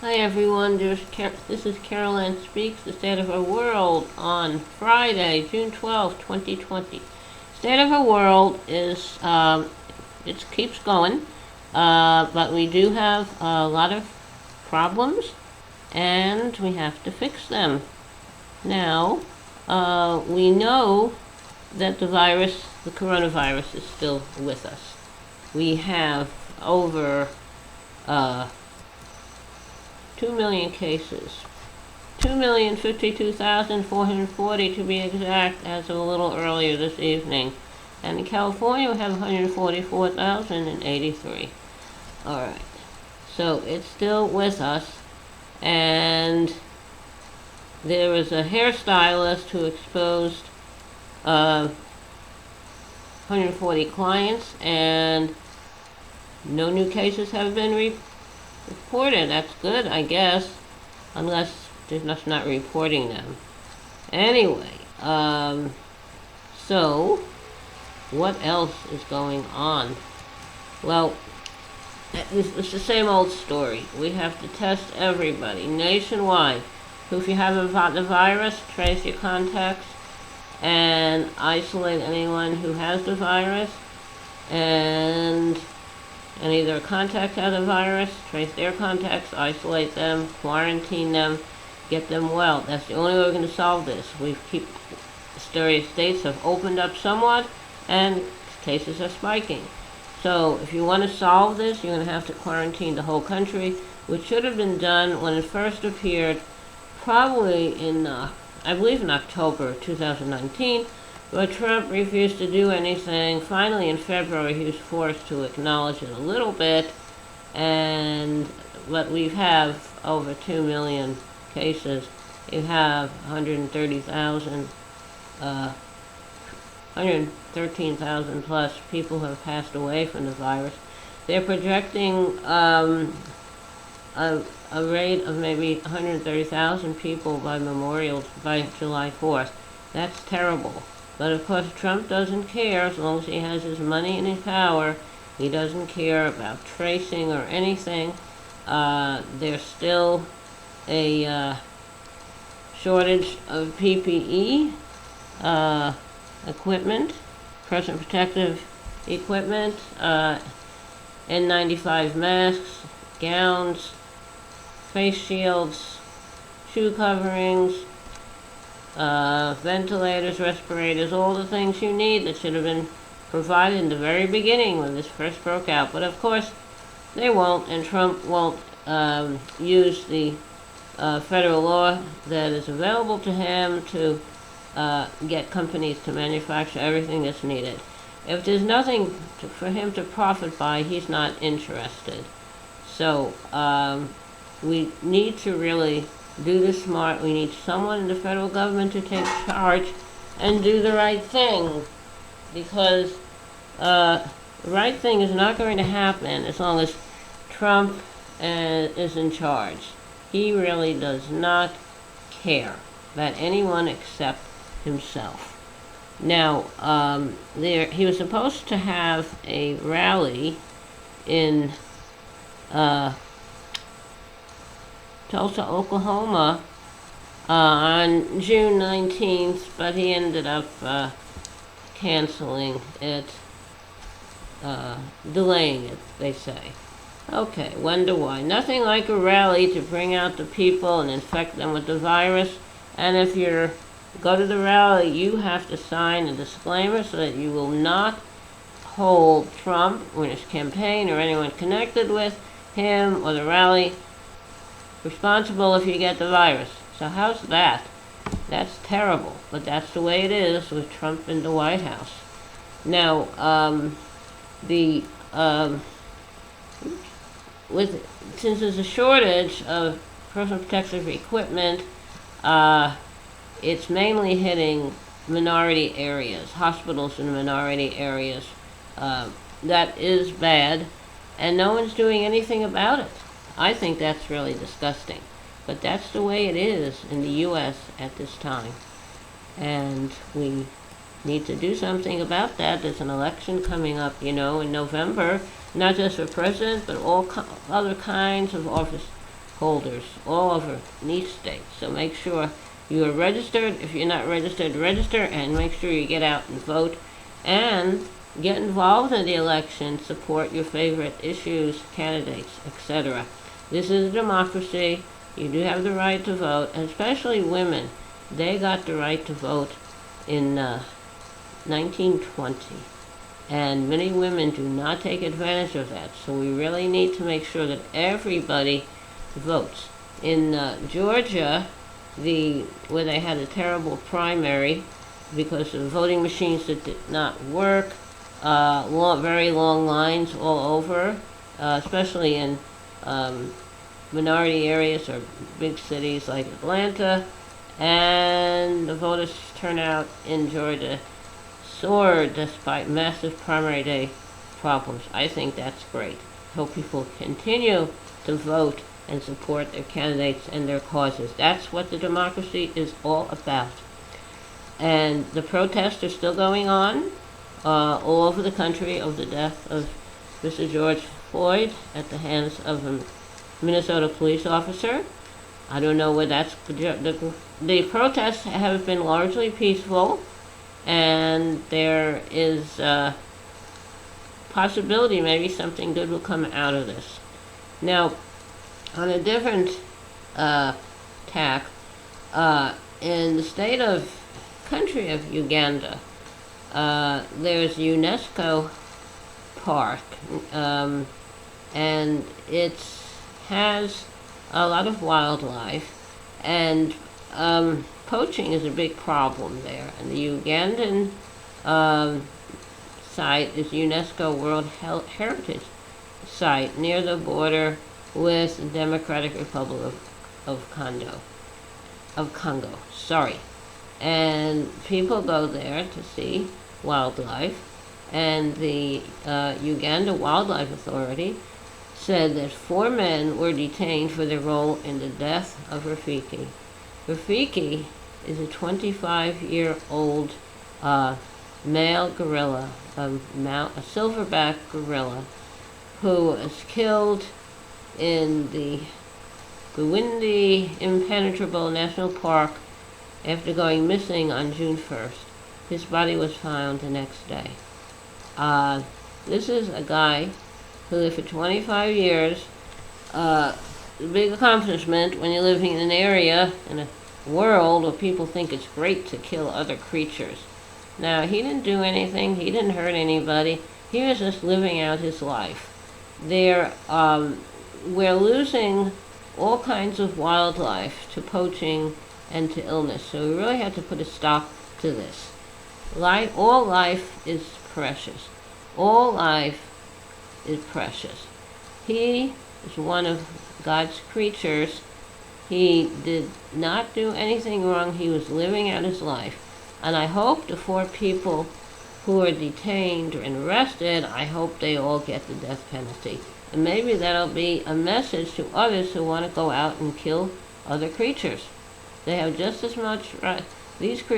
Hi everyone, this is Caroline Speaks, the State of our World on Friday, June 12, 2020. State of our World is, it keeps going, but we do have a lot of problems and we have to fix them. Now, we know that the coronavirus is still with us. We have over 2 million cases. 2,052,440 to be exact, as of a little earlier this evening. And in California we have 144,083. Alright, so it's still with us, and there was a hairstylist who exposed 140 clients, and no new cases have been reported. That's good, I guess, unless they're just not reporting them. Anyway, so what else is going on? Well, it's the same old story. We have to test everybody nationwide. So if you have the virus, trace your contacts and isolate anyone who has the virus, and any of their contacts have the virus, trace their contacts, isolate them, quarantine them, get them well. That's the only way we're going to solve this. Various states have opened up somewhat, and cases are spiking. So if you want to solve this, you're going to have to quarantine the whole country, which should have been done when it first appeared, probably in, I believe in October 2019, but Trump refused to do anything. Finally, in February, he was forced to acknowledge it a little bit, but we have over 2 million cases. You have 113,000 plus people who have passed away from the virus. They're projecting a rate of maybe 130,000 people by July 4th. That's terrible. But of course, Trump doesn't care as long as he has his money and his power. He doesn't care about tracing or anything. There's still a shortage of PPE equipment, personal protective equipment, N95 masks, gowns, face shields, shoe coverings, ventilators, respirators, all the things you need that should have been provided in the very beginning when this first broke out. But of course, they won't, and Trump won't use the federal law that is available to him to get companies to manufacture everything that's needed. If there's nothing for him to profit by, he's not interested. So we need to really do this smart. We need someone in the federal government to take charge and do the right thing, because the right thing is not going to happen as long as Trump is in charge. He really does not care about anyone except himself. Now, he was supposed to have a rally in Tulsa, Oklahoma on June 19th, but he ended up canceling it, delaying it, they say. Okay, wonder why. Nothing like a rally to bring out the people and infect them with the virus. And if you go to the rally, you have to sign a disclaimer so that you will not hold Trump or his campaign or anyone connected with him or the rally responsible if you get the virus. So how's that? That's terrible, but that's the way it is with Trump in the White House. Now, since there's a shortage of personal protective equipment, it's mainly hitting minority areas, hospitals in minority areas. That is bad, and no one's doing anything about it. I think that's really disgusting, but that's the way it is in the U.S. at this time, and we need to do something about that. There's an election coming up, in November, not just for president, but all other kinds of office holders all over each state. So make sure you are registered. If you're not registered, register, and make sure you get out and vote and get involved in the election, support your favorite issues, candidates, etc. This is a democracy. You do have the right to vote, and especially women. They got the right to vote in 1920. And many women do not take advantage of that. So we really need to make sure that everybody votes. In Georgia, where they had a terrible primary because of voting machines that did not work, very long lines all over, especially in minority areas or big cities like Atlanta, and the voters turnout in Georgia soared despite massive primary day problems. I think that's great. Hope people continue to vote and support their candidates and their causes. That's what the democracy is all about. And the protests are still going on all over the country of the death of Mr. George Floyd at the hands of a Minnesota police officer. I don't know where that's... The protests have been largely peaceful, and there is a possibility maybe something good will come out of this. Now, on a different tack, in the country of Uganda, there's UNESCO Park, and it has a lot of wildlife, and poaching is a big problem there. And the Ugandan site is UNESCO World Heritage Site near the border with the Democratic Republic of Congo. Sorry. And people go there to see wildlife, and the Uganda Wildlife Authority said that 4 men were detained for their role in the death of Rafiki. Rafiki is a 25-year-old male gorilla, a silverback gorilla, who was killed in the Gwindi Impenetrable National Park after going missing on June 1st. His body was found the next day. This is a guy who lived for 25 years. A big accomplishment when you're living in an area, in a world where people think it's great to kill other creatures. Now, he didn't do anything. He didn't hurt anybody. He was just living out his life. We're losing all kinds of wildlife to poaching and to illness. So we really have to put a stop to this. All life is precious. All life is precious. He is one of God's creatures. He did not do anything wrong. He was living out his life. And I hope the 4 people who are detained and arrested, I hope they all get the death penalty. And maybe that'll be a message to others who want to go out and kill other creatures. They have just as much right.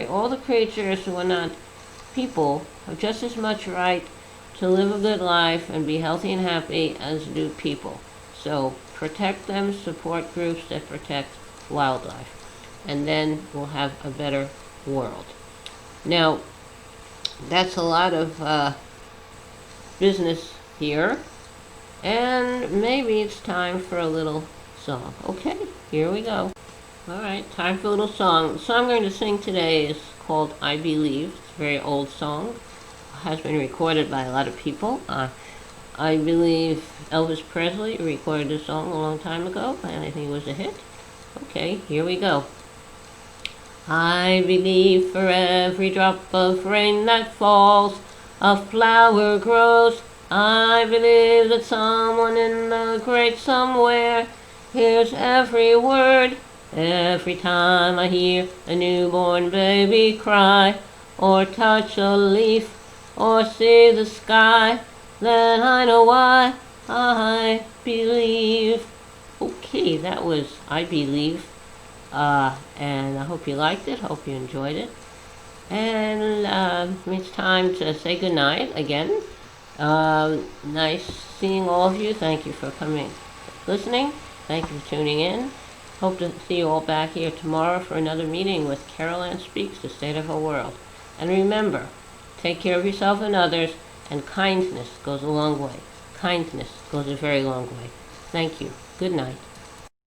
All the creatures who are not people have just as much right to live a good life and be healthy and happy as do people. So protect them, support groups that protect wildlife, and then we'll have a better world. Now, that's a lot of business here, and maybe it's time for a little song. Okay, here we go. All right, time for a little song. The song I'm going to sing today is called I Believe. It's a very old song. It has been recorded by a lot of people. I believe Elvis Presley recorded this song a long time ago, and I think it was a hit. Okay, here we go. I believe for every drop of rain that falls, a flower grows. I believe that someone in the great somewhere hears every word. Every time I hear a newborn baby cry, or touch a leaf, or see the sky, then I know why I believe. Okay, that was I Believe. And I hope you liked it, hope you enjoyed it. And it's time to say goodnight again. Nice seeing all of you. Thank you for coming, listening. Thank you for tuning in. Hope to see you all back here tomorrow for another meeting with Carol Ann Speaks, the State of Her World. And remember, take care of yourself and others, and kindness goes a long way. Kindness goes a very long way. Thank you. Good night.